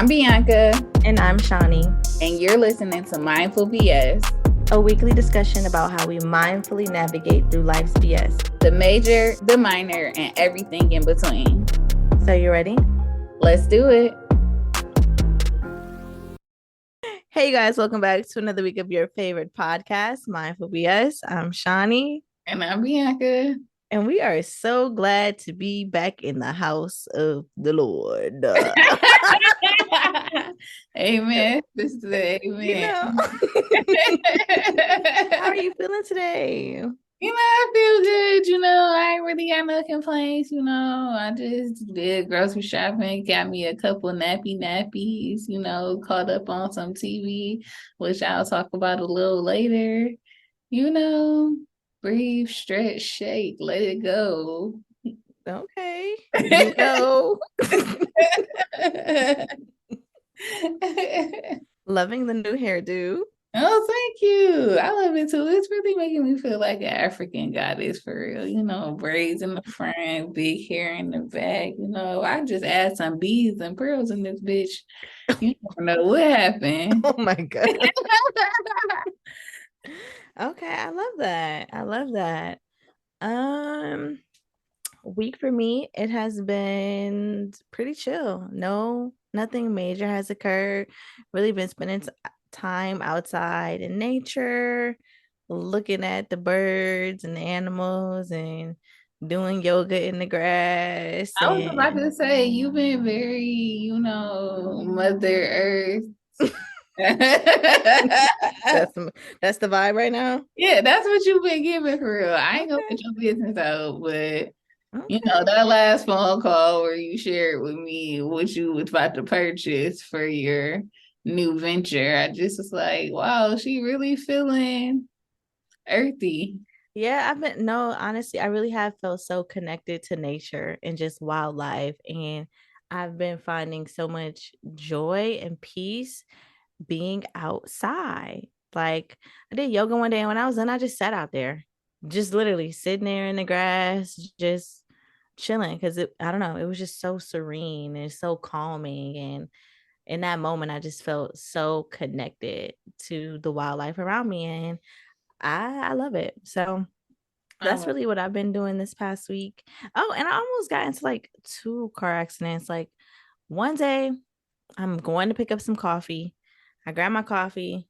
I'm Bianca. And I'm Shawnee. And you're listening to Mindful BS, a weekly discussion about how we mindfully navigate through life's BS. The major, the minor, and everything in between. So you ready? Let's do it. Hey guys, welcome back to another week of your favorite podcast, Mindful BS. I'm Shawnee. And I'm Bianca. And we are so glad to be back in the house of the Lord. Amen. This is amen. You know. How are you feeling today? I feel good. I ain't really got no complaints. I just did grocery shopping, got me a couple nappies, caught up on some TV, which I'll talk about a little later. Breathe, stretch, shake, let it go. Okay. Loving the new hairdo. Oh, thank you. I love it too. It's really making me feel like an African goddess for real. Braids in the front, big hair in the back. I just add some beads and pearls in this bitch. You never know what happened. Oh my God. Okay, I love that. Week for me, it has been pretty chill. No, nothing major has occurred. Really been spending time outside in nature, looking at the birds and the animals and doing yoga in the grass. I was about to say, you've been very, Mother Earth. that's the vibe right now. Yeah, that's what you've been giving for real. I ain't gonna put your business out, but that last phone call where you shared with me what you was about to purchase for your new venture, I just was like, wow, she really feeling earthy. Yeah, honestly, I really have felt so connected to nature and just wildlife. And I've been finding so much joy and peace being outside. Like I did yoga one day, and when I was done, I just sat out there, just literally sitting there in the grass, just chilling. Cause I don't know, it was just so serene and so calming. And in that moment, I just felt so connected to the wildlife around me. And I love it. So that's really what I've been doing this past week. Oh, and I almost got into like 2 car accidents. Like one day I'm going to pick up some coffee. I grab my coffee.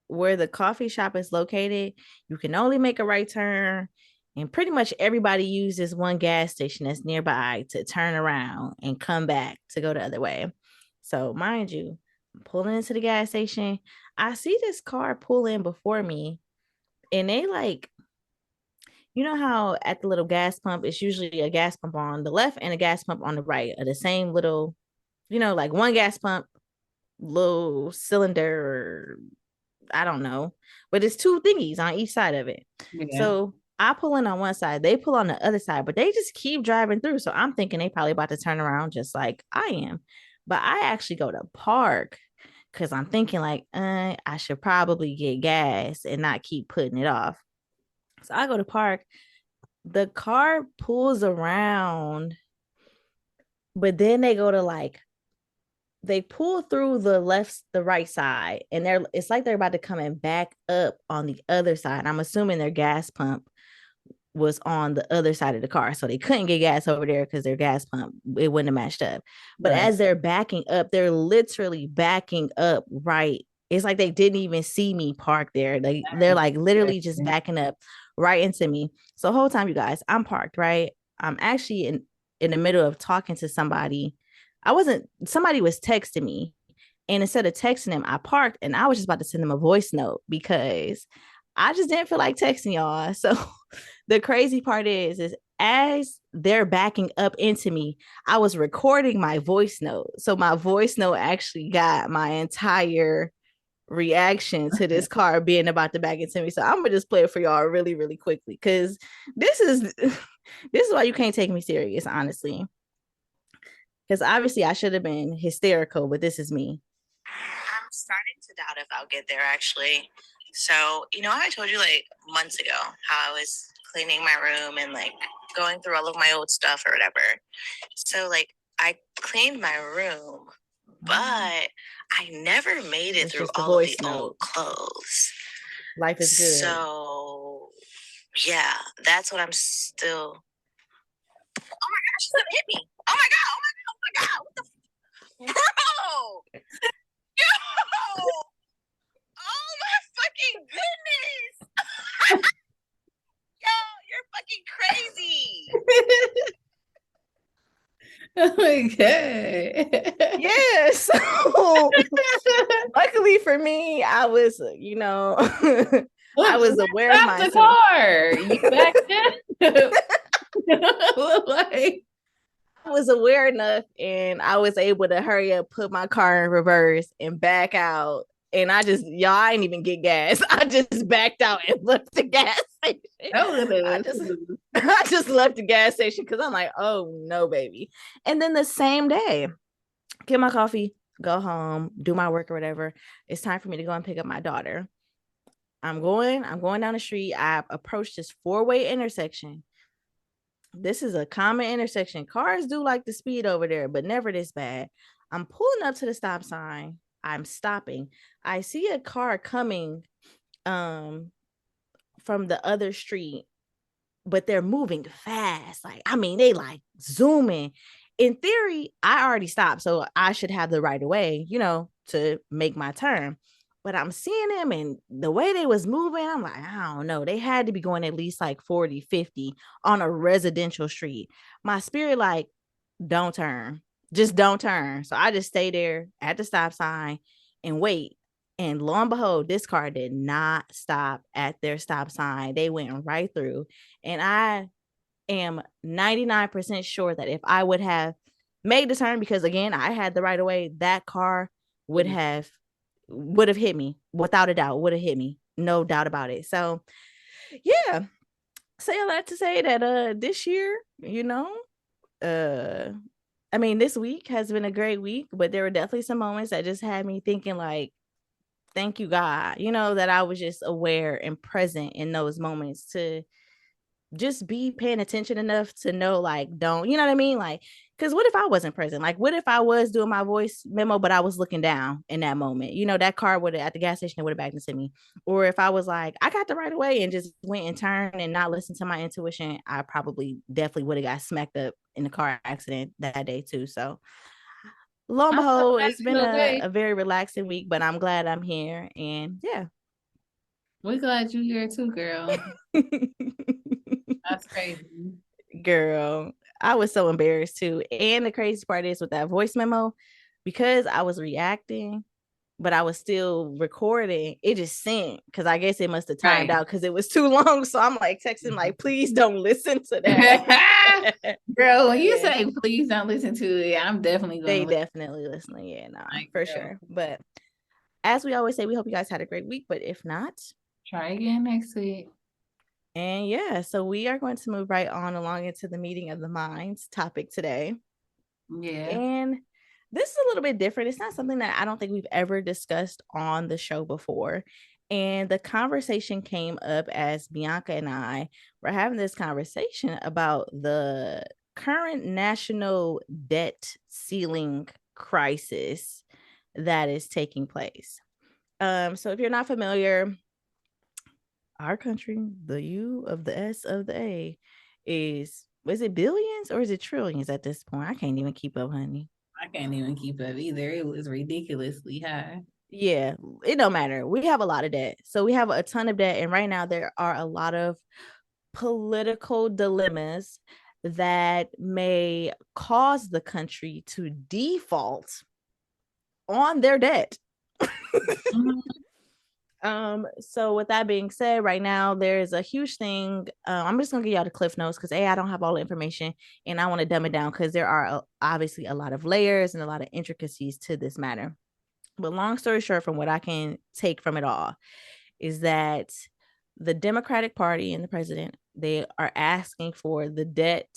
Where the coffee shop is located, you can only make a right turn. And pretty much everybody uses one gas station that's nearby to turn around and come back to go the other way. So mind you, I'm pulling into the gas station. I see this car pull in before me. And they like, you know how at the little gas pump, it's usually a gas pump on the left and a gas pump on the right of the same little, like one gas pump, little cylinder, I don't know, but it's 2 thingies on each side of it. Yeah. So I pull in on one side, they pull on the other side, but they just keep driving through. So I'm thinking they probably about to turn around just like I am. But I actually go to park because I'm thinking like, I should probably get gas and not keep putting it off. So I go to park. The car pulls around, but then they go to they pull through the right side, and it's like they're about to come and back up on the other side. I'm assuming their gas pump was on the other side of the car, so they couldn't get gas over there because their gas pump, it wouldn't have matched up. But as they're backing up, they're literally backing up right. It's like they didn't even see me park there. They're like literally just backing up right into me. So the whole time, you guys, I'm parked, right? I'm actually in the middle of talking to somebody. Somebody was texting me, and instead of texting them, I parked and I was just about to send them a voice note because I just didn't feel like texting y'all. So the crazy part is as they're backing up into me, I was recording my voice note. So my voice note actually got my entire reaction to this car being about to back into me. So I'm gonna just play it for y'all really, really quickly because this is why you can't take me serious, honestly. Because obviously I should have been hysterical, but this is me. I'm starting to doubt if I'll get there, actually. So, I told you like months ago how I was cleaning my room and like going through all of my old stuff or whatever. So like I cleaned my room, but I never made it through all of the old clothes. Life is good. So, yeah, that's what I'm still. Oh my gosh, she hit me. Oh my God, oh my God, oh my God. What the bro? Yo! Oh my fucking goodness. Yo, you're fucking crazy. Oh my God. Yeah. So luckily for me, I was, I was aware of myself. The car. You back in? Like, I was aware enough and I was able to hurry up, put my car in reverse and back out. And I ain't even get gas. I just backed out and left the gas station. I just left the gas station because I'm like, oh no, baby. And then the same day, get my coffee, go home, do my work or whatever. It's time for me to go and pick up my daughter. I'm going down the street. I approached this 4-way intersection. This is a common intersection. Cars do like the speed over there, but never this bad. I'm pulling up to the stop sign. I'm stopping. I see a car coming from the other street, but they're moving fast. Like, I mean, they like zooming. In theory, I already stopped, so I should have the right of way, to make my turn. But I'm seeing them and the way they was moving, I'm like, I don't know. They had to be going at least like 40, 50 on a residential street. My spirit like, don't turn. Just don't turn. So I just stay there at the stop sign and wait. And lo and behold, this car did not stop at their stop sign. They went right through. And I am 99% sure that if I would have made the turn, because again, I had the right of way, that car would have hit me without a doubt, would have hit me. No doubt about it. So yeah, say all that to say that this year, I mean, this week has been a great week, but there were definitely some moments that just had me thinking like, thank you, God, that I was just aware and present in those moments to just be paying attention enough to know, like, don't, you know what I mean? Like, because what if I wasn't present? Like, what if I was doing my voice memo, but I was looking down in that moment? That car would have, at the gas station, would have backed into me. Or if I was like, I got the right away and just went and turned and not listened to my intuition, I probably definitely would have got smacked up in a car accident that day too. So lo and behold, it's been a very relaxing week, but I'm glad I'm here. And yeah. We're glad you're here too, girl. That's crazy. Girl, I was so embarrassed too. And the crazy part is with that voice memo, because I was reacting, but I was still recording, it just sent because I guess it must have timed out because it was too long. So I'm like texting, like, please don't listen to that. Girl, when you say please don't listen to it, I'm definitely going to definitely listening. Yeah, no, for sure. But as we always say, we hope you guys had a great week. But if not, try again next week. And yeah, so we are going to move right on along into the meeting of the minds topic today. Yeah. And this is a little bit different. It's not something that I don't think we've ever discussed on the show before. And the conversation came up as Bianca and I were having this conversation about the current national debt ceiling crisis that is taking place. So if you're not familiar, our country, the U of the S of the A, is it billions or is it trillions at this point? I can't even keep up, honey. I can't even keep up either. It was ridiculously high. Yeah, it don't matter. We have a lot of debt. So we have a ton of debt. And right now there are a lot of political dilemmas that may cause the country to default on their debt. So with that being said, right now there's a huge thing. I'm just gonna give y'all the cliff notes because I don't have all the information and I want to dumb it down because there are obviously a lot of layers and a lot of intricacies to this matter. But long story short, from what I can take from it all, is that the Democratic Party and the president, they are asking for the debt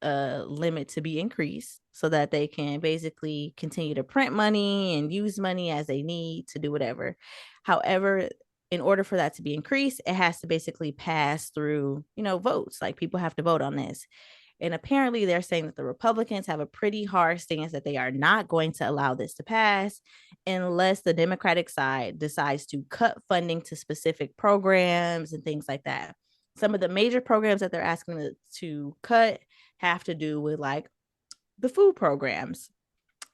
limit to be increased so that they can basically continue to print money and use money as they need to do whatever. However, in order for that to be increased, it has to basically pass through, votes. Like people have to vote on this. And apparently they're saying that the Republicans have a pretty hard stance that they are not going to allow this to pass unless the Democratic side decides to cut funding to specific programs and things like that. Some of the major programs that they're asking to cut have to do with like the food programs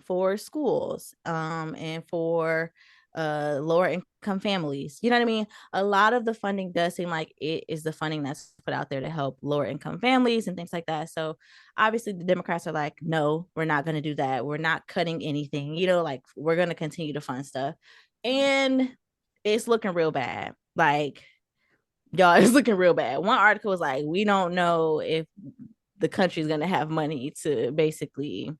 for schools and for lower income families. You know what I mean? A lot of the funding does seem like it is the funding that's put out there to help lower income families and things like that. So obviously the Democrats are like, no, we're not going to do that. We're not cutting anything, you know, like we're going to continue to fund stuff. And it's looking real bad. Like, y'all, it's looking real bad. One article was like, we don't know if the country's going to have money to basically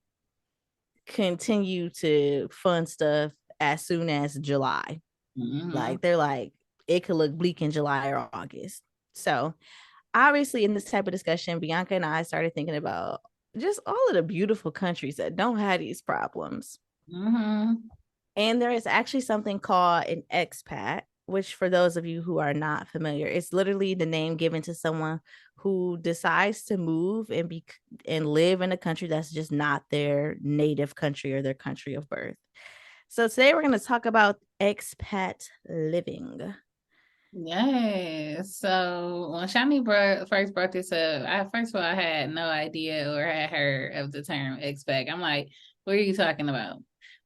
continue to fund stuff as soon as July. Like they're like, it could look bleak in July or August. So obviously in this type of discussion, Bianca and I started thinking about just all of the beautiful countries that don't have these problems. And there is actually something called an expat, which for those of you who are not familiar, it's literally the name given to someone who decides to move and live in a country that's just not their native country or their country of birth. So today we're going to talk about expat living. Yes. So when Shawnee first brought this up, first of all, I had no idea or had heard of the term expat. I'm like, what are you talking about?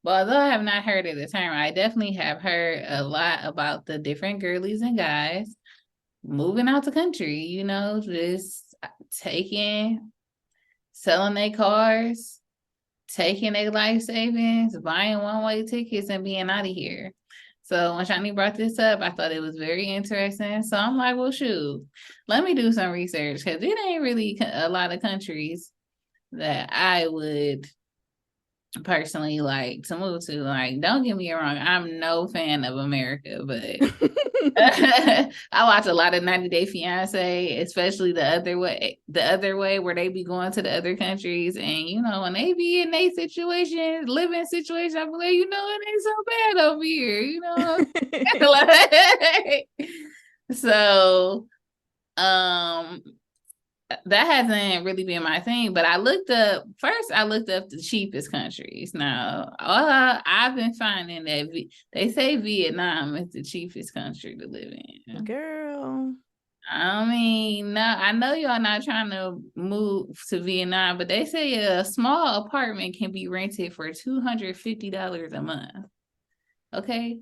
But although I have not heard of the term, I definitely have heard a lot about the different girlies and guys moving out the country, you know, just selling their cars, taking their life savings, buying one-way tickets and being out of here. So when Shawnee brought this up, I thought it was very interesting. So I'm like, well, shoot, let me do some research because it ain't really a lot of countries that I would personally like to move to. Like, don't get me wrong, I'm no fan of America, but I watch a lot of 90 Day Fiance, especially the other way where they be going to the other countries, and you know, when they be in a situation, living situation, I believe, you know, it ain't so bad over here, you know. Like, so that hasn't really been my thing, but I looked up the cheapest countries. Now, I've been finding that they say Vietnam is the cheapest country to live in. Girl. I mean, no, I know y'all not trying to move to Vietnam, but they say a small apartment can be rented for $250 a month. Okay?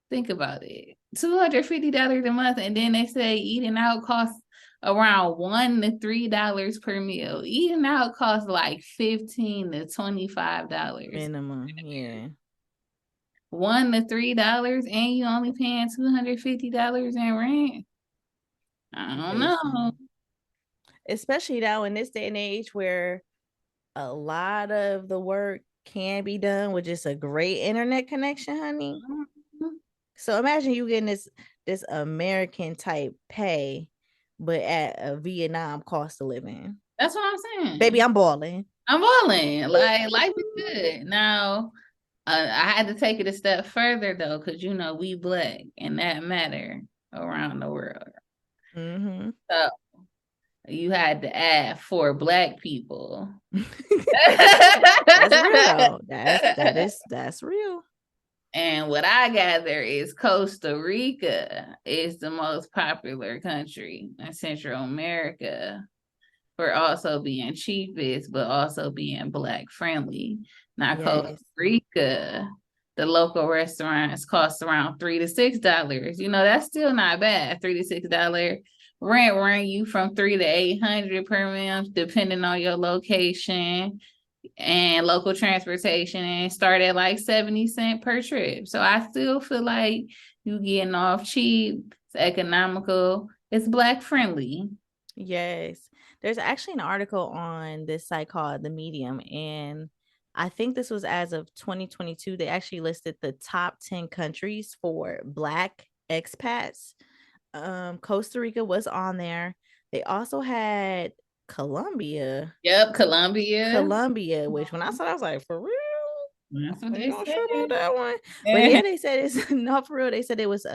Think about it. $250 a month, and then they say eating out costs around $1 to $3 per meal. Eating out costs like $15 to $25 minimum. Yeah, $1 to $3, and you only paying $250 in rent. I don't know. Especially now in this day and age where a lot of the work can be done with just a great internet connection, honey. So imagine you getting this American type pay, but at a Vietnam cost of living. That's what I'm saying. Baby, I'm balling. Like life is good. Now, I had to take it a step further though, because you know we Black and that matter around the world. So you had to add for Black people. That's real. That's real. And what I gather is Costa Rica is the most popular country in Central America for also being cheapest, but also being Black friendly. Now, yes. Costa Rica, the local restaurants cost around $3 to $6. You know, that's still not bad. $3 to $6 rent run you from $300 to $800 per month, depending on your location and local transportation, and start at like 70 cents per trip. So I still feel like you getting off cheap, it's economical, it's Black friendly. Yes. There's actually an article on this site called The Medium, and I think this was as of 2022. They actually listed the top 10 countries for Black expats. Costa Rica was on there. They also had Colombia. Yep, Colombia. Which when I saw that, I was like, for real? That's what they not sure about that one. But yeah, they said it's not for real. They said it was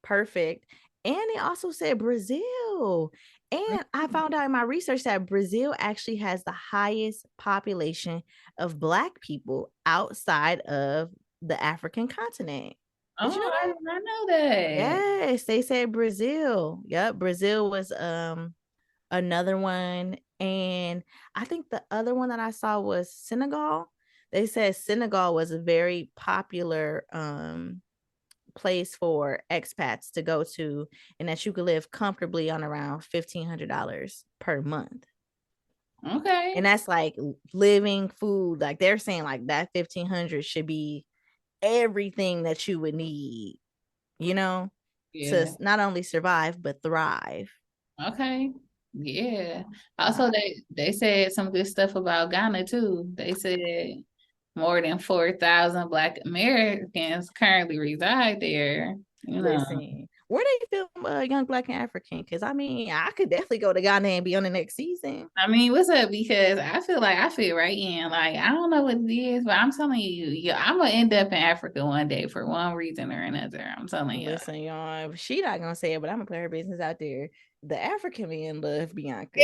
perfect. And they also said Brazil. And I found out in my research that Brazil actually has the highest population of Black people outside of the African continent. Did you know Oh, I that? did not know that. Yes, they said Brazil. Yep, Brazil was another one. And I think the other one that I saw was Senegal. They said Senegal was a very popular place for expats to go to, and that you could live comfortably on around $1,500 per month. Okay. And that's like living, food. Like they're saying like that 1,500 should be everything that you would need, you know, to Yeah. not only survive but thrive. Okay. Yeah. Also, they said some good stuff about Ghana too. They said more than 4,000 Black Americans currently reside there. You know, Listen, where they film Young Black and African? Because I mean, I could definitely go to Ghana and be on the next season. I mean, what's up? Because I feel like I fit right in. Like, I don't know what it is, but I'm telling you, yeah, I'm gonna end up in Africa one day for one reason or another. I'm telling you. Listen, y'all, she not gonna say it, but I'm gonna put her business out there. The African men love Bianca.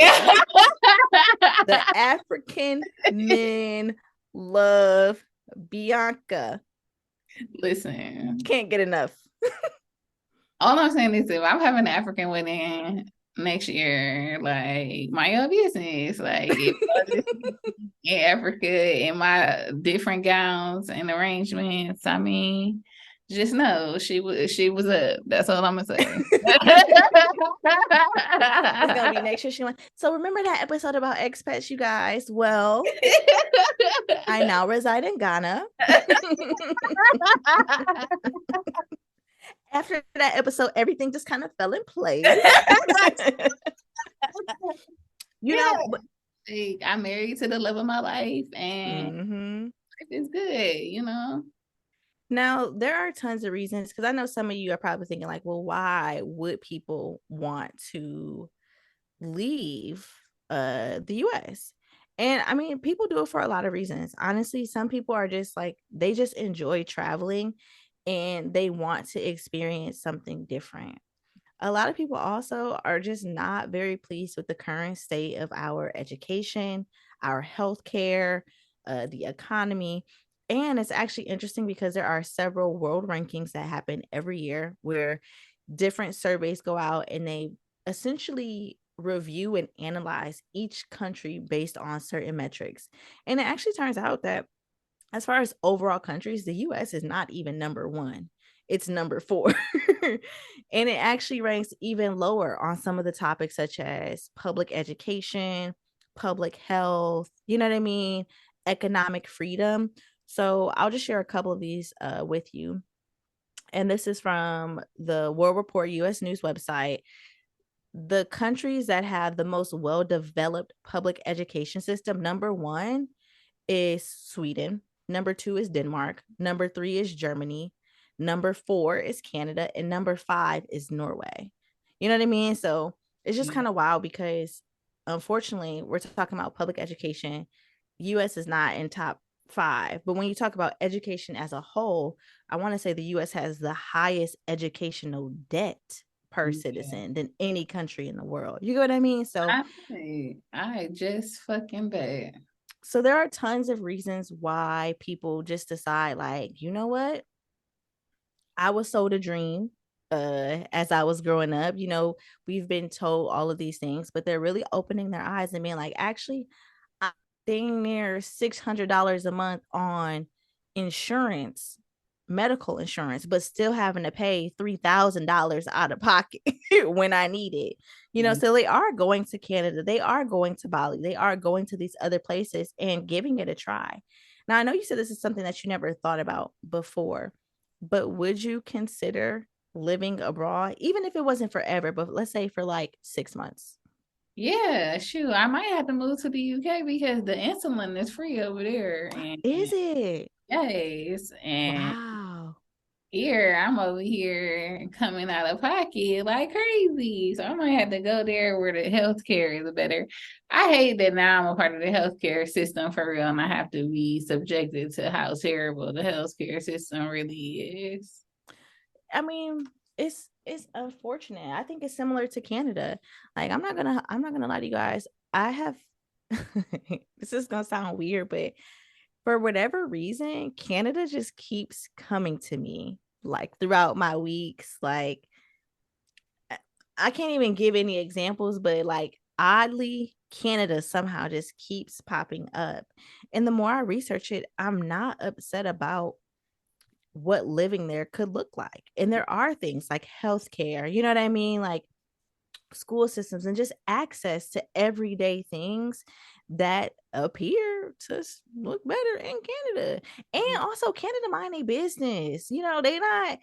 The African men love Bianca. Listen, Can't get enough. all I'm saying is if I'm having an African wedding next year, like my own business, like if in Africa in my different gowns and arrangements, I mean, just know she was up. That's all I'm gonna say. It's gonna be next year. She went. So remember that episode about expats, you guys? Well, I now reside in Ghana. After that episode, everything just kind of fell in place. You know, but I'm married to the love of my life, and it's good, you know. Now, there are tons of reasons, because I know some of you are probably thinking, like, well, why would people want to leave the US? And I mean, people do it for a lot of reasons. Honestly, some people are just like, they just enjoy traveling and they want to experience something different. A lot of people also are just not very pleased with the current state of our education, our healthcare, the economy. And it's actually interesting because there are several world rankings that happen every year where different surveys go out and they essentially review and analyze each country based on certain metrics. And it actually turns out that as far as overall countries, the US is not even number one. It's number 4. And it actually ranks even lower on some of the topics such as public education, public health, you know what I mean? Economic freedom. So I'll just share a couple of these with you. And this is from the World Report US News website. The countries that have the most well-developed public education system, number 1 is Sweden. Number 2 is Denmark. Number 3 is Germany. Number 4 is Canada. And number 5 is Norway. You know what I mean? So it's just kind of wild because unfortunately, we're talking about public education. US is not in top 5. But when you talk about education as a whole, I want to say the US has the highest educational debt per citizen than any country in the world. You get what I mean? So I just fucking bet. So there are tons of reasons why people just decide, like, you know what? I was sold a dream as I was growing up. You know, we've been told all of these things, but they're really opening their eyes and being like, actually, I'm staying near $600 a month on insurance, medical insurance, but still having to pay $3,000 out of pocket when I need it. You know, so they are going to Canada, they are going to Bali, they are going to these other places and giving it a try. Now, I know you said this is something that you never thought about before, but would you consider living abroad, even if it wasn't forever, but let's say for like 6 months? Yeah, shoot, I might have to move to the UK because the insulin is free over there. And Is it? yes, and Wow. here I'm over here coming out of pocket like crazy. So I might have to go there where the healthcare is better. I hate that now I'm a part of the healthcare system for real, and I have to be subjected to how terrible the healthcare system really is. I mean, it's it's unfortunate. I think it's similar to Canada. Like I'm not gonna lie to you guys. I have this is gonna sound weird, but for whatever reason, Canada just keeps coming to me like throughout my weeks. Like I can't even give any examples, but like oddly, Canada somehow just keeps popping up. And the more I research it, I'm not upset about what living there could look like. And there are things like healthcare, you know what I mean? Like school systems and just access to everyday things that appear to look better in Canada. And also Canada mind a business. You know, they not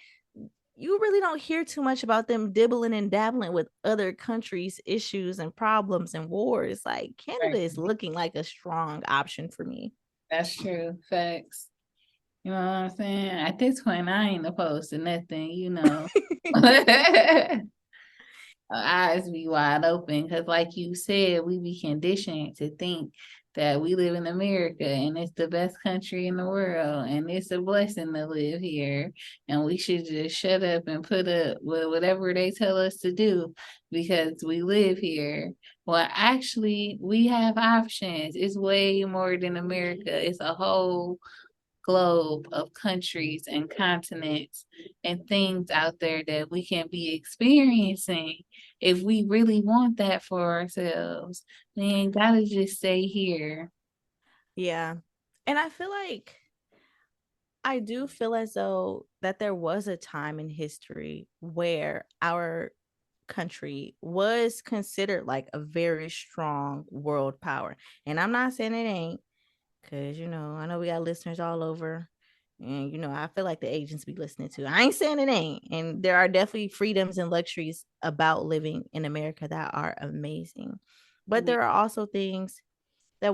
you really don't hear too much about them dibbling and dabbling with other countries' issues and problems and wars. Like Canada Right. is looking like a strong option for me. That's true. Facts. You know what I'm saying? At this point, I ain't opposed to nothing, you know. Eyes be wide open because, like you said, we be conditioned to think that we live in America and it's the best country in the world and it's a blessing to live here. And we should just shut up and put up with whatever they tell us to do because we live here. Well, actually, we have options. It's way more than America, it's a whole globe of countries and continents and things out there that we can be experiencing if we really want that for ourselves. We ain't gotta just stay here. Yeah. And I do feel as though that there was a time in history where our country was considered like a very strong world power. And I'm not saying it ain't, because I know we got listeners all over. And I feel like the agents be listening to. I ain't saying it ain't. And there are definitely freedoms and luxuries about living in America that are amazing. But Yeah. there are also things that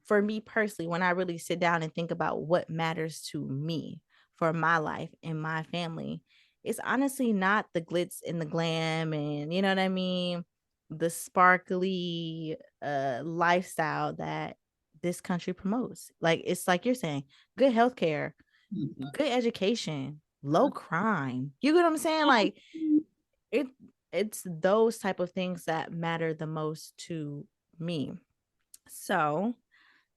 for me personally, when I really sit down and think about what matters to me for my life and my family, it's honestly not the glitz and the glam and you know what I mean, the sparkly lifestyle that this country promotes. Like it's like you're saying, good healthcare, good education, low crime. You get what I'm saying? Like it it's those type of things that matter the most to me. So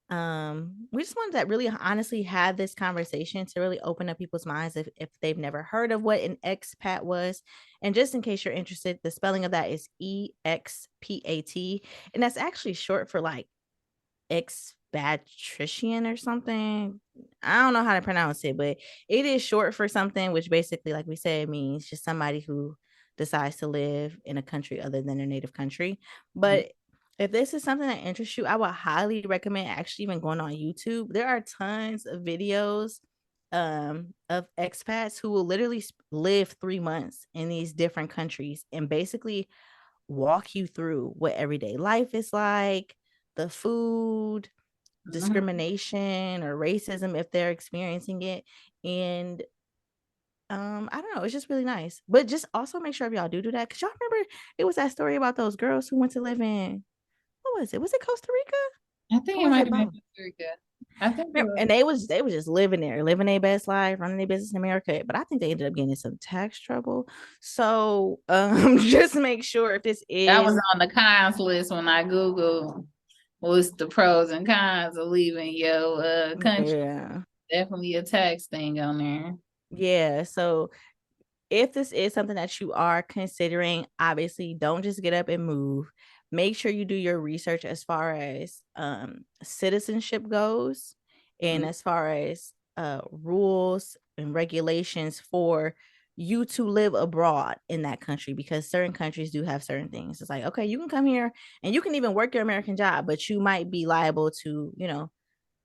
we just wanted to really honestly have this conversation to really open up people's minds if they've never heard of what an expat was. And just in case you're interested, the spelling of that is EXPAT, and that's actually short for like expatriation or something. I don't know how to pronounce it, but it is short for something, which basically, like we said, means just somebody who decides to live in a country other than their native country. But if this is something that interests you, I would highly recommend actually even going on YouTube. There are tons of videos of expats who will literally live 3 months in these different countries and basically walk you through what everyday life is like, the food, discrimination or racism if they're experiencing it. And I don't know, it's just really nice. But just also make sure if y'all do that, because y'all remember it was that story about those girls who went to live in, what was it? Was it Costa Rica? I think Or it was might it have been both? Costa Rica. I think it was. And they was just living there, living their best life, running their business in America. But I think they ended up getting in some tax trouble. So just make sure if this That was is on the cons list when I Googled what's the pros and cons of leaving your country. yeah. Definitely a tax thing on there. Yeah. So if this is something that you are considering, obviously don't just get up and move. Make sure you do your research as far as citizenship goes and as far as rules and regulations for you to live abroad in that country, because certain countries do have certain things. It's like, okay, you can come here and you can even work your American job, but you might be liable to,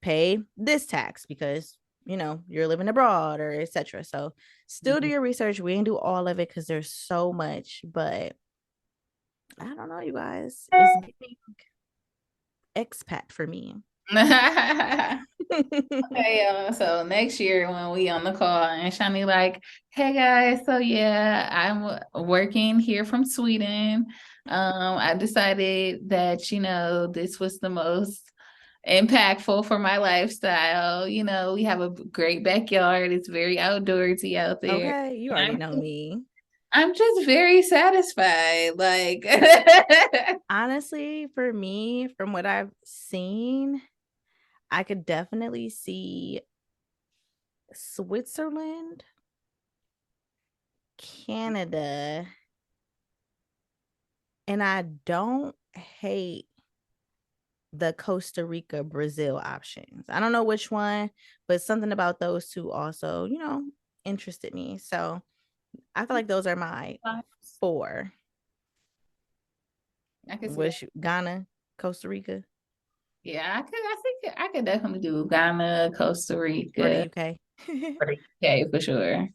pay this tax because you're living abroad or etc. So still do your research. We didn't do all of it because there's so much, but I don't know, you guys, it's giving expat for me. Okay, so next year when we on the call and Shawnee like, hey guys, so yeah, I'm working here from Sweden. I decided that, this was the most impactful for my lifestyle. We have a great backyard. It's very outdoorsy out there. Okay, you And already I'm know me. I'm just very satisfied. Like, Honestly, for me, from what I've seen, I could definitely see Switzerland, Canada, and I don't hate the Costa Rica Brazil options. I don't know which one, but something about those two also, interested me. So I feel like those are my four. I can see that. Which Ghana, Costa Rica, Yeah, I think I could definitely do Ghana, Costa or the Rica, UK. or the UK for sure.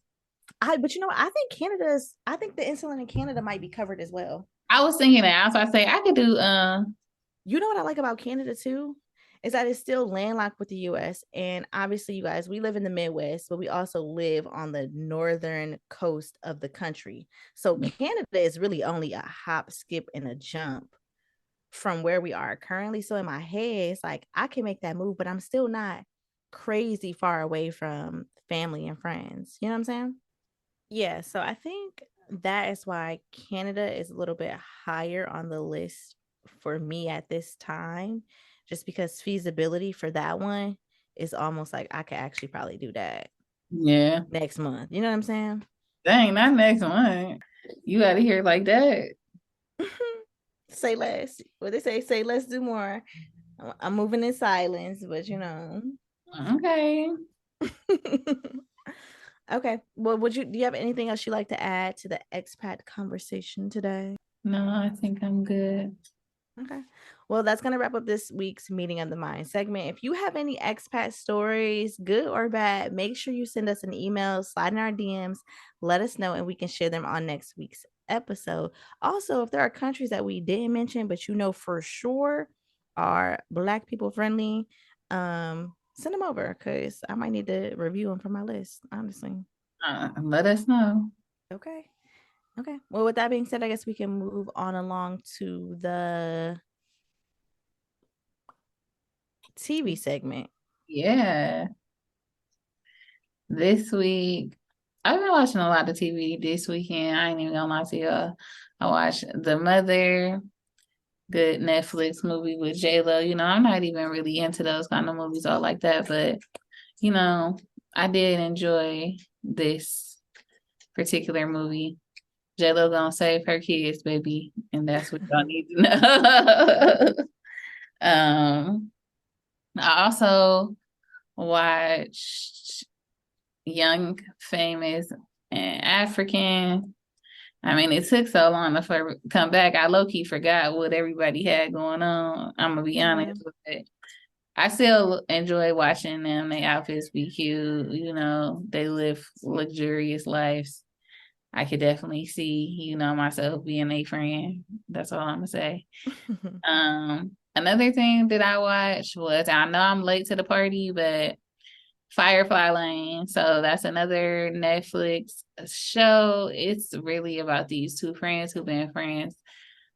But I think the insulin in Canada might be covered as well. I was thinking that. So I say I could do You know what I like about Canada too? Is that it's still landlocked with the US. And obviously, you guys, we live in the Midwest, but we also live on the northern coast of the country. So Canada is really only a hop, skip, and a jump from where we are currently. So in my head, it's like I can make that move, but I'm still not crazy far away from family and friends. You know what I'm saying? Yeah. So I think that is why Canada is a little bit higher on the list for me at this time, just because feasibility for that one is almost like I could actually probably do that yeah. next month. You know what I'm saying? Dang, not next one. You got to hear it like that. Say less. What they say less, do more. I'm moving in silence, but Okay. Okay. Well, do you have anything else you'd like to add to the expat conversation today? No, I think I'm good. Okay. Well, that's going to wrap up this week's Meeting of the Mind segment. If you have any expat stories, good or bad, make sure you send us an email, slide in our DMs, let us know, and we can share them on next week's episode. Also, if there are countries that we didn't mention, but for sure are Black people friendly, send them over because I might need to review them for my list, honestly. Let us know. Okay. Okay. Well, with that being said, I guess we can move on along to the TV segment. Yeah. This week, I've been watching a lot of TV this weekend. I ain't even gonna lie to y'all. I watched The Mother, good Netflix movie with J-Lo. I'm not even really into those kind of movies all like that, but I did enjoy this particular movie. J-Lo gonna save her kids, baby, and that's what y'all need to know. I also watched Young, Famous, and African. I mean, it took so long to come back. I low key forgot what everybody had going on. I'm gonna be honest with it. I still enjoy watching them. Their outfits be cute. They live luxurious lives. I could definitely see, myself being a friend. That's all I'm gonna say. Another thing that I watched was, I know I'm late to the party, but Firefly Lane. So that's another Netflix show. It's really about these two friends who've been friends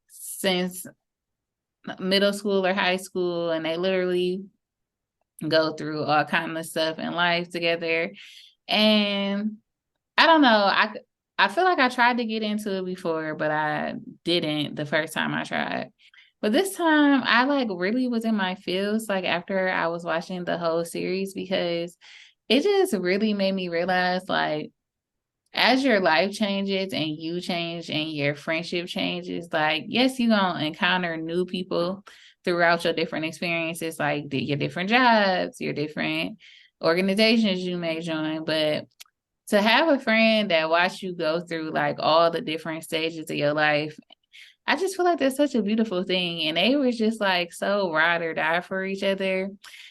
since middle school or high school, and they literally go through all kind of stuff in life together. And I don't know, I feel like I tried to get into it before, but I didn't the first time I tried. But this time I really was in my feels after I was watching the whole series, because it just really made me realize as your life changes and you change and your friendship changes, yes, you're gonna encounter new people throughout your different experiences, your different jobs, your different organizations you may join. But to have a friend that watch you go through all the different stages of your life, I just feel like that's such a beautiful thing. And they were just so ride or die for each other.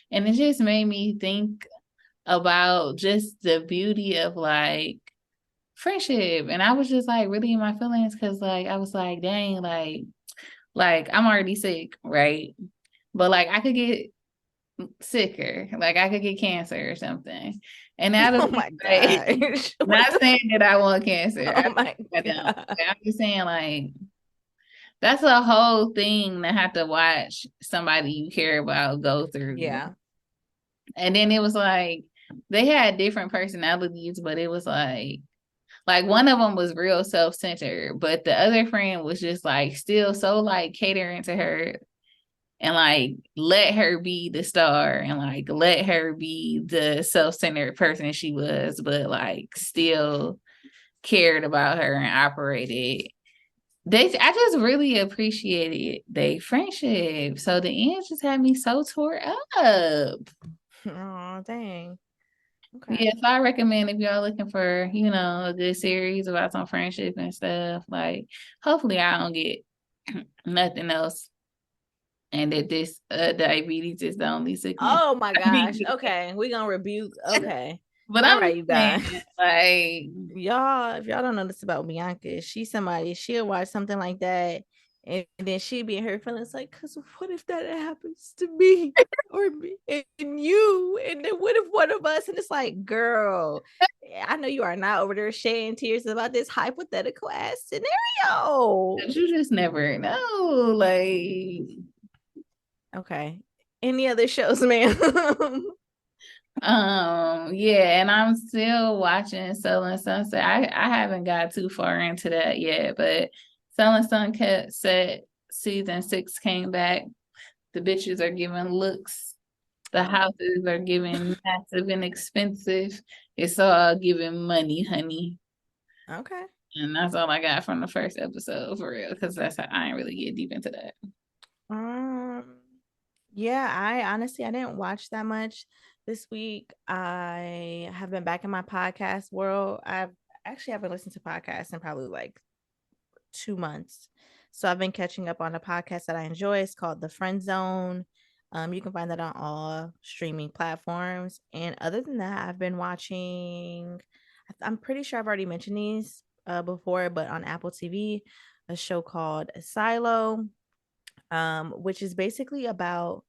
And it just made me think about just the beauty of friendship. And I was just really in my feelings, because I was dang, I'm already sick, right? But I could get sicker, I could get cancer or something. And that Oh was my gosh. not saying that I want cancer. Oh my I don't. I'm just saying that's a whole thing to have to watch somebody you care about go through. Yeah. And then it was they had different personalities, but it was Like one of them was real self-centered, but the other friend was just like still so like catering to her and like let her be the star and like let her be the self-centered person she was, but like still cared about her and operated. I just really appreciated their friendship. So the end just had me so tore up. Oh, dang. Okay. Yes, I recommend if y'all looking for, you know, a good series about some friendship and stuff. Like, hopefully, I don't get nothing else, and that this diabetes is the only sickness. Oh my gosh. Okay. We're gonna rebuke. Okay. But All I'm right, you guys. saying, like, Y'all, if y'all don't know this about Bianca, she's somebody, she'll watch something like that and then she'd be in her feelings like, because what if that happens to me or me and you? And then what if one of us? And it's like, girl, I know you are not over there shedding tears about this hypothetical ass scenario. you just never know. Like, Okay. Any other shows, ma'am? yeah, and I'm still watching Selling Sunset. I haven't got too far into that yet, but Selling Sunset season 6 came back. The bitches are giving looks. The houses are giving massive and expensive. It's all giving money, honey. Okay. And that's all I got from the first episode for real, because that's how I ain't really get deep into that. Yeah, I didn't watch that much this week. I have been back in my podcast world. I've actually haven't listened to podcasts in probably like 2 months. So I've been catching up on a podcast that I enjoy. It's called The Friend Zone. You can find that on all streaming platforms. And other than that, I've been watching, I'm pretty sure I've already mentioned these before, but on Apple TV, a show called Silo, which is basically about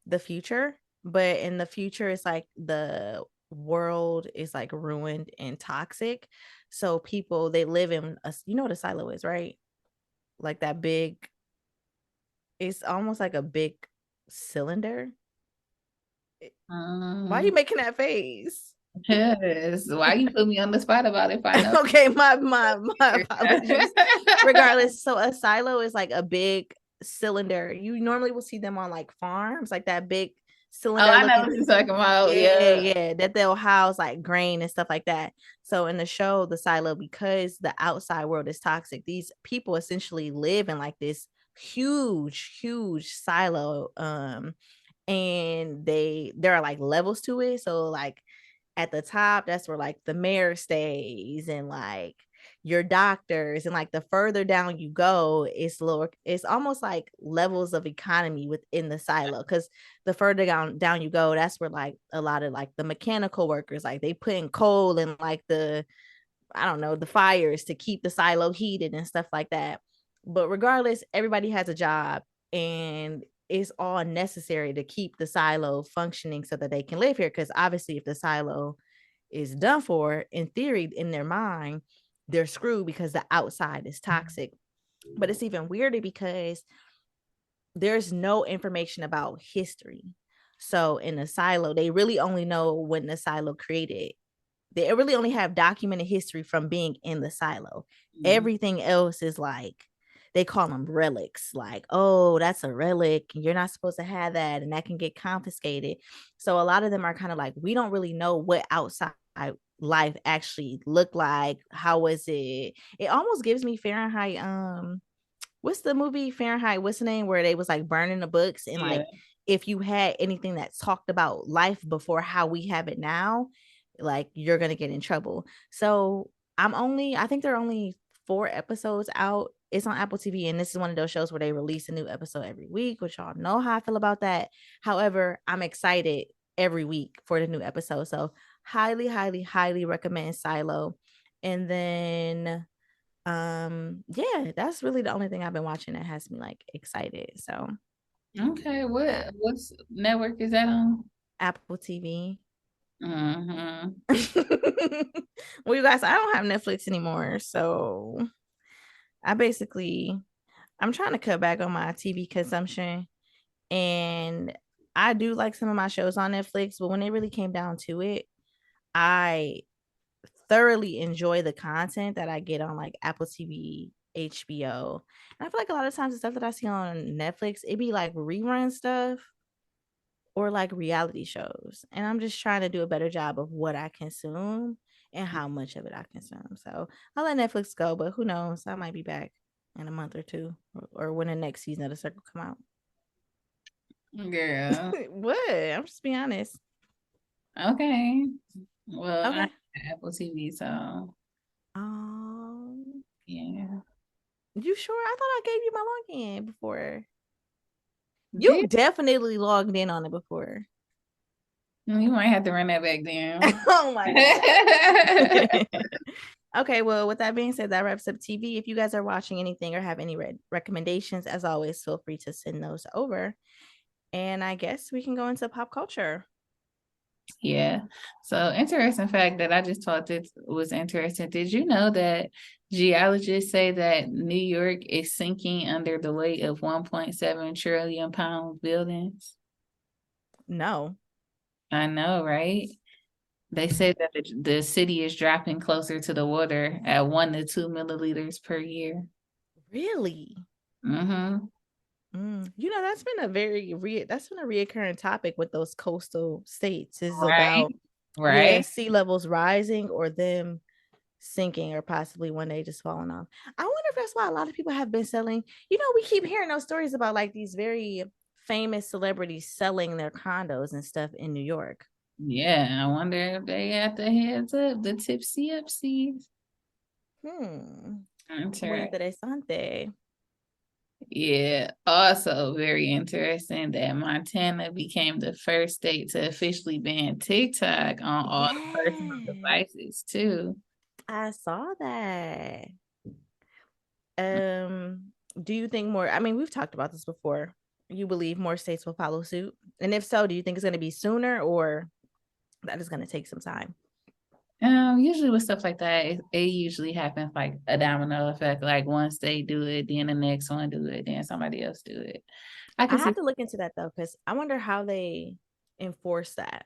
the future, but in the future, it's like the world is like ruined and toxic. So people, they live in a, you know what a silo is, right? Like that big, it's almost like a big cylinder. Why are you making that face? Yes. Why you put me on the spot about it if I know? Okay, my apologies. Regardless, so a silo is like a big cylinder. You normally will see them on like farms, like that big cylinder. Oh, I know looking. what you're talking about. Yeah, that they'll house like grain and stuff like that. So in the show, the silo, because the outside world is toxic, these people essentially live in like this huge silo. And there are like levels to it. So like at the top, that's where like the mayor stays and like your doctors, and like the further down you go, it's lower, it's almost like levels of economy within the silo, because the further down you go, that's where like a lot of like the mechanical workers, like they put in coal and like the, I don't know, the fires to keep the silo heated and stuff like that. But regardless, everybody has a job and it's all necessary to keep the silo functioning so that they can live here. Because obviously, if the silo is done for, in theory, in their mind, they're screwed because the outside is toxic. But it's even weirder because there's no information about history. So in a silo, they really only know when the silo created. They really only have documented history from being in the silo. Everything else is like, they call them relics, like, oh, that's a relic, you're not supposed to have that, and that can get confiscated. So a lot of them are kind of like, we don't really know what outside life actually looked like. How was it? It almost gives me Fahrenheit, what's the movie Fahrenheit, what's the name, where they was like burning the books, and like if you had anything that talked about life before how we have it now, like you're gonna get in trouble. So I think there are only 4 episodes out. It's on Apple TV, and this is one of those shows where they release a new episode every week, which y'all know how I feel about that. However, I'm excited every week for the new episode. So highly recommend Silo. And then yeah, that's really the only thing I've been watching that has me like excited. So okay, what's network is that on? Apple TV. Mm-hmm. Well, you guys, I don't have Netflix anymore, so I'm trying to cut back on my TV consumption, and I do like some of my shows on Netflix, but when it really came down to it, I thoroughly enjoy the content that I get on like Apple TV, HBO. And I feel like a lot of times the stuff that I see on Netflix, it be like rerun stuff or like reality shows. And I'm just trying to do a better job of what I consume and how much of it I consume. So I'll let Netflix go, but who knows? I might be back in a month or two or when the next season of The Circle come out. Girl. What? I'm just being honest. Okay. Well, Okay. I have Apple TV, so yeah. You sure? I thought I gave you my login before. Did You definitely logged in on it before. you might have to run that back down. Oh my god. Okay, well, with that being said, that wraps up TV. If you guys are watching anything or have any recommendations, as always, feel free to send those over. And I guess we can go into pop culture. Yeah. So interesting fact that I just thought this was interesting. Did you know that geologists say that New York is sinking under the weight of 1.7 trillion pound buildings? No. I know, right? They say that the city is dropping closer to the water at 1 to 2 milliliters per year. Really? Mm-hmm. You know, that's been a reoccurring topic with those coastal states is Right. about Right. sea levels rising or them sinking or possibly one day just falling off. I wonder if that's why a lot of people have been selling. You know, we keep hearing those stories about like these very famous celebrities selling their condos and stuff in New York. Yeah, I wonder if they got the heads up, the tipsy upsies. Muy interesante. Yeah, also very interesting that Montana became the first state to officially ban TikTok on all the personal devices too. I saw that. Do you think more? I mean, we've talked about this before. You believe more states will follow suit? And if so, do you think it's going to be sooner or that is going to take some time? Usually with stuff like that, it usually happens like a domino effect. Like once they do it, then the next one do it, then somebody else do it. I have to look into that though, because I wonder how they enforce that.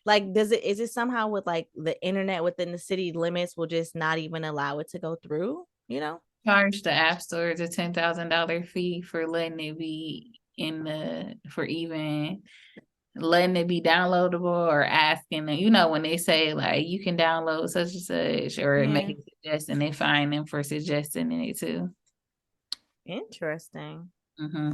Like, is it somehow with like the internet within the city limits will just not even allow it to go through? You know, charge the app stores a $10,000 fee for letting it be for even letting it be downloadable or asking them, when they say like you can download such and such or make a suggestion, they fine them for suggesting it too. Interesting. Mm-hmm.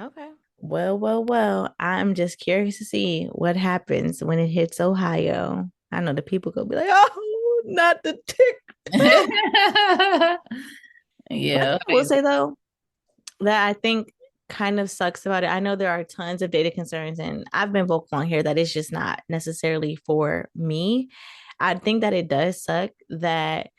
Okay. Well. I'm just curious to see what happens when it hits Ohio. I know the people gonna be like, "Oh, not the TikTok." Yeah. I will say though that I think kind of sucks about it. I know there are tons of data concerns, and I've been vocal on here that it's just not necessarily for me. I think that it does suck that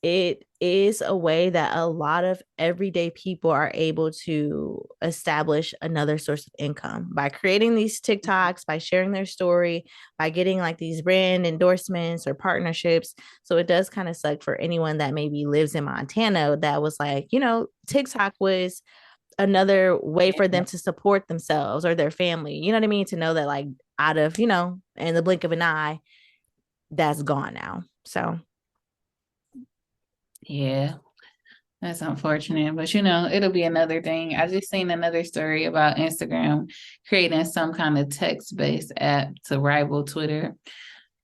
it is a way that a lot of everyday people are able to establish another source of income by creating these TikToks, by sharing their story, by getting like these brand endorsements or partnerships. So it does kind of suck for anyone that maybe lives in Montana that was like, TikTok was another way for them to support themselves or their family. You know what I mean? To know that like out of, in the blink of an eye, that's gone now. So yeah, that's unfortunate, but it'll be another thing. I just seen another story about Instagram creating some kind of text-based app to rival Twitter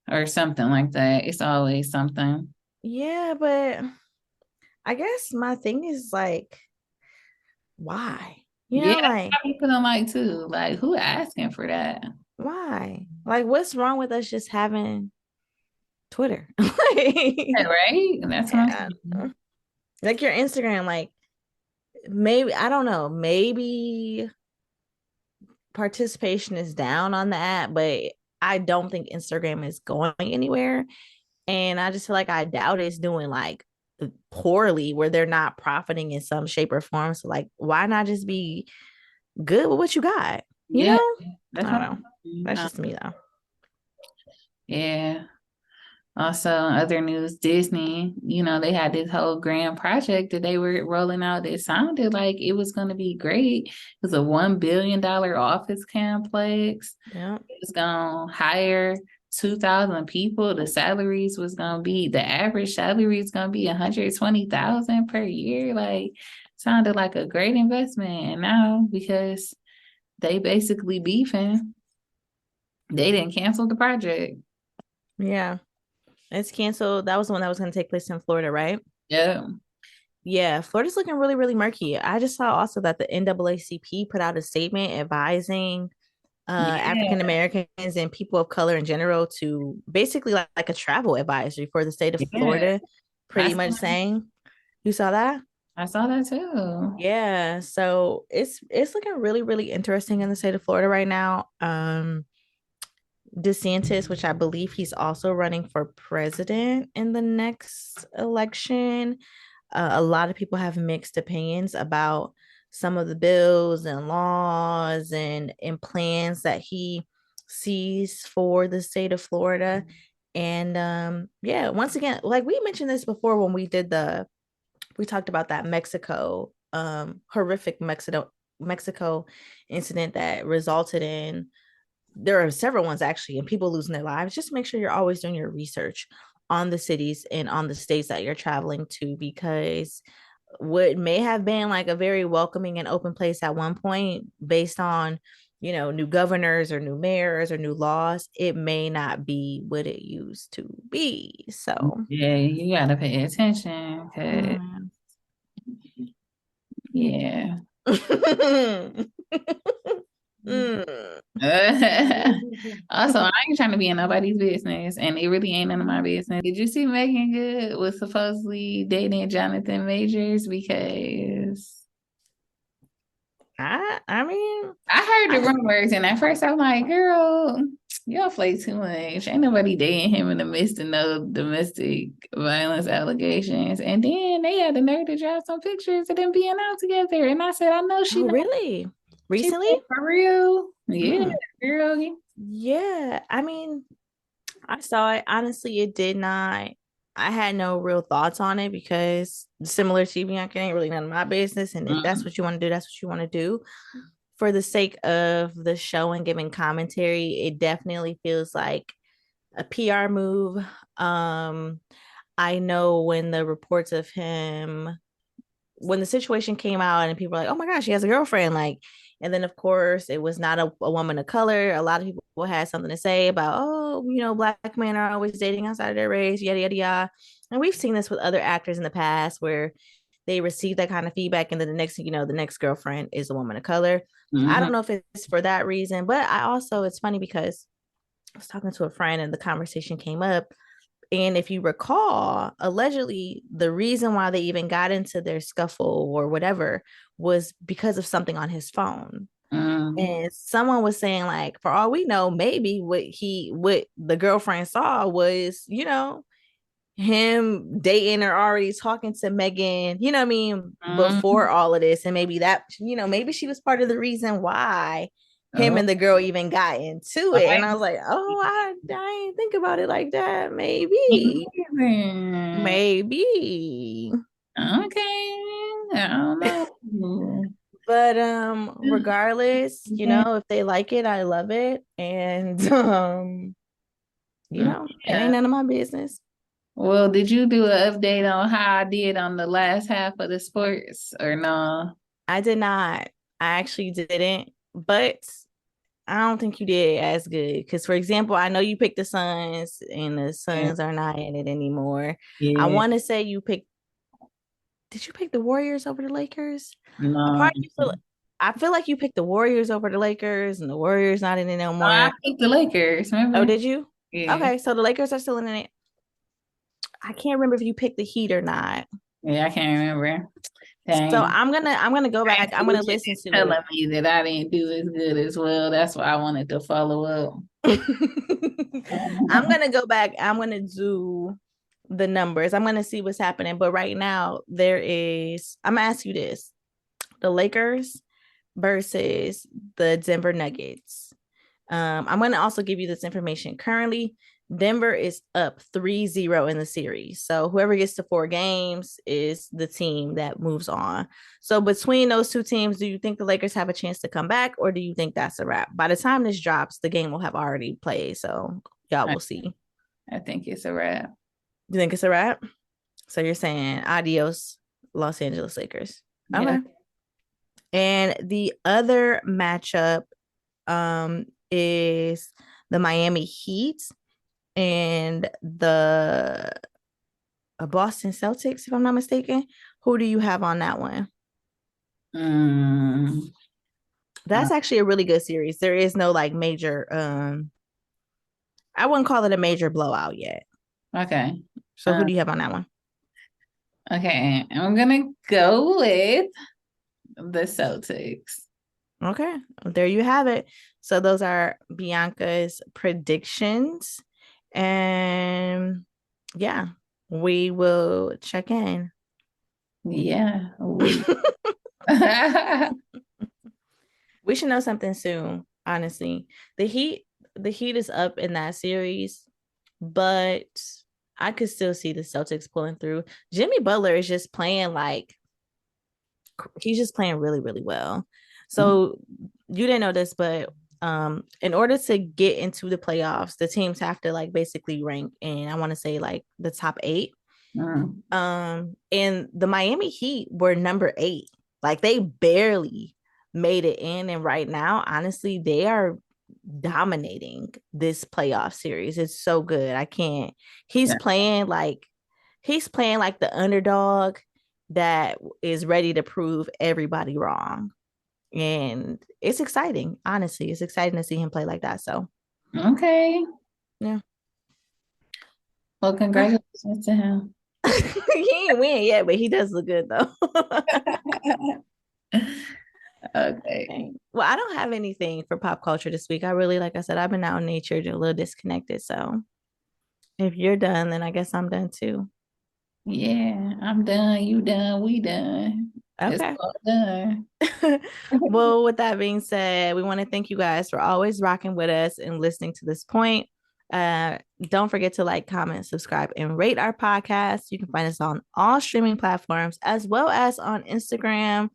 or something like that. It's always something. Yeah, but I guess my thing is like, why? Like people don't like too. Like, who asking for that? Why? Like, what's wrong with us just having Twitter? Right? And that's what I'm saying. Like your Instagram, like maybe I don't know, maybe participation is down on the app, but I don't think Instagram is going anywhere. And I just feel like I doubt it's doing like poorly where they're not profiting in some shape or form. So like, why not just be good with what you got? You know? I don't know. That's just me though. Yeah. Also, other news, Disney, they had this whole grand project that they were rolling out. It sounded like it was going to be great. It was a $1 billion office complex. Yeah. It was going to hire 2,000 people, the average salary is gonna be 120,000 per year. Like, sounded like a great investment. And now, because they basically beefing, they didn't cancel the project. Yeah. It's canceled. That was the one that was going to take place in Florida, right? Yeah. Yeah, Florida's looking really, really murky. I just saw also that the NAACP put out a statement advising African Yeah. Americans and people of color in general to basically like a travel advisory for the state of Yeah. Florida, pretty much saying. You saw that? I saw that too. Yeah, so it's looking really, really interesting in the state of Florida right now. DeSantis, which I believe he's also running for president in the next election. A lot of people have mixed opinions about some of the bills and laws and plans that he sees for the state of Florida. And yeah, once again, like we mentioned this before when we talked about that Mexico horrific Mexico incident that resulted in, there are several ones actually, and people losing their lives. Just make sure you're always doing your research on the cities and on the states that you're traveling to, because what may have been like a very welcoming and open place at one point, based on, you know, new governors or new mayors or new laws, it may not be what it used to be. So Yeah, you gotta pay attention. Yeah. Mm. Also, I ain't trying to be in nobody's business, and it really ain't none of my business. Did you see Meagan Good was supposedly dating Jonathan Majors? Because I mean, I heard the rumors, and at first I'm like, girl, y'all play too much. Ain't nobody dating him in the midst of no domestic violence allegations. And then they had the nerve to drop some pictures of them being out together. And I said, I know she oh knows. really? She Recently? said, for real? Yeah, Mm. girl. Yeah, I mean, I saw it. Honestly, it did not. I had no real thoughts on it because, similar to Bianca, ain't really none of my business. And if that's Mm, what you want to do, that's what you want to do. For the sake of the show and giving commentary, it definitely feels like a PR move. I know when the reports of him, when the situation came out and people were like, oh my gosh, he has a girlfriend, like, and then of course it was not a woman of color. A lot of people had something to say about, oh, you know, black men are always dating outside of their race, yada yada yada. And we've seen this with other actors in the past where they receive that kind of feedback, and then the next thing you know, the next girlfriend is a woman of color. I mhm, don't know if it's for that reason, but I also, it's funny because I was talking to a friend and the conversation came up. And if you recall, allegedly, the reason why they even got into their scuffle or whatever was because of something on his phone. mm, And someone was saying, like, for all we know, maybe what the girlfriend saw was, you know, him dating or already talking to Meagan, you know what I mean, mm. before all of this. And maybe that, you know, maybe she was part of the reason why him Oh, and the girl even got into it. And right. I was like, oh, I didn't think about it like that. Maybe. Amazing. Maybe. Okay. I don't know. But regardless, you know, if they like it, I love it. And you know, it ain't Yeah. none of my business. Well, did you do an update on how I did on the last half of the sports or no? I did not. I actually didn't, but I don't think you did as good. Because, for example, I know you picked the Suns, and the Yeah. Suns are not in it anymore. I Yeah. want to say you picked. Did you pick the Warriors over the Lakers? A No. part of you feel. I feel like you picked the Warriors over the Lakers, and the Warriors not in it no I more. picked the Lakers, Oh, remember? did you? Yeah. Okay, so the Lakers are still in it. I can't remember if you picked the Heat or not. Yeah, I can't remember. So Dang. I'm gonna go back. I'm gonna listen to Telling it. me that I didn't do as good as well. That's why I wanted to follow up. I'm gonna go back. I'm gonna do the numbers. I'm gonna see what's happening. But right now, I'm gonna ask you this: the Lakers versus the Denver Nuggets. I'm gonna also give you this information. Currently, Denver is up 3-0 in the series. So whoever gets to 4 games is the team that moves on. So between those two teams, do you think the Lakers have a chance to come back, or do you think that's a wrap? By the time this drops, the game will have already played. So y'all will see. I think it's a wrap. You think it's a wrap? So you're saying adios, Los Angeles Lakers. Okay. Yeah. And the other matchup is the Miami Heat and the Boston Celtics, if I'm not mistaken. Who do you have on that one? That's actually a really good series. There is no like major I wouldn't call it a major blowout yet. Okay. So who do you have on that one? Okay, I'm gonna go with the Celtics. Okay, there you have it. So those are Bianca's predictions. And yeah, we will check in. Yeah. We should know something soon, honestly. The Heat is up in that series, but I could still see the Celtics pulling through. Jimmy Butler is just playing like he's just playing really, really well. So you didn't know this, but in order to get into the playoffs, the teams have to like basically rank in, I want to say like the top 8. And the Miami Heat were number 8. Like they barely made it in, and right now, honestly, they are dominating this playoff series. It's so good. I can't. He's playing like the underdog that is ready to prove everybody wrong. And it's exciting. Honestly, it's exciting to see him play like that. So, okay. Yeah. Well, congratulations to him. He ain't win yet, but he does look good though. Okay. Well, I don't have anything for pop culture this week. I really, like I said, I've been out in nature, a little disconnected. So if you're done, then I guess I'm done too. Yeah, I'm done. You done. We done. Okay. It's all done. Well, with that being said, we want to thank you guys for always rocking with us and listening to this point. Don't forget to like, comment, subscribe, and rate our podcast. You can find us on all streaming platforms as well as on Instagram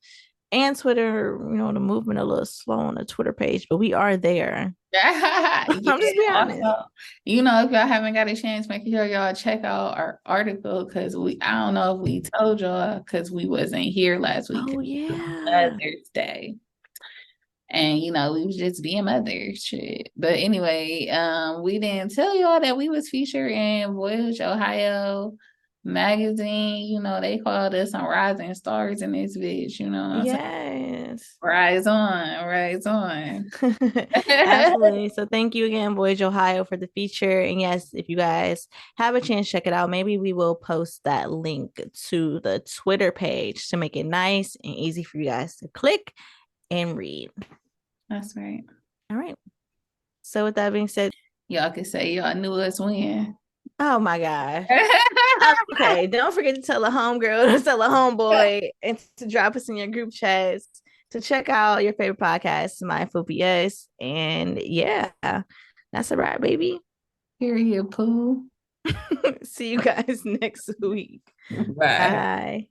and Twitter. You know, the movement a little slow on the Twitter page, but we are there. I'm just being honest. Also, you know, if y'all haven't got a chance, make sure y'all check out our article because I don't know if we told y'all because we wasn't here last week. Oh yeah, Mother's Day. And you know, we was just being mothers, shit. But anyway, we didn't tell y'all that we was featured in Voyage, Ohio magazine. You know, they called us some rising stars in this bitch, you know. Yes. Rise on, rise on. Absolutely. So thank you again, Voyage Ohio, for the feature. And yes, if you guys have a chance, check it out. Maybe we will post that link to the Twitter page to make it nice and easy for you guys to click and read. That's right. All right. So with that being said, y'all can say y'all knew us when. Oh my God. Okay. Don't forget to tell a homegirl, to tell a homeboy, and to drop us in your group chats to check out your favorite podcast, Mindful PS. And yeah, that's a wrap, baby. Period, poo. See you guys next week. Bye. Bye.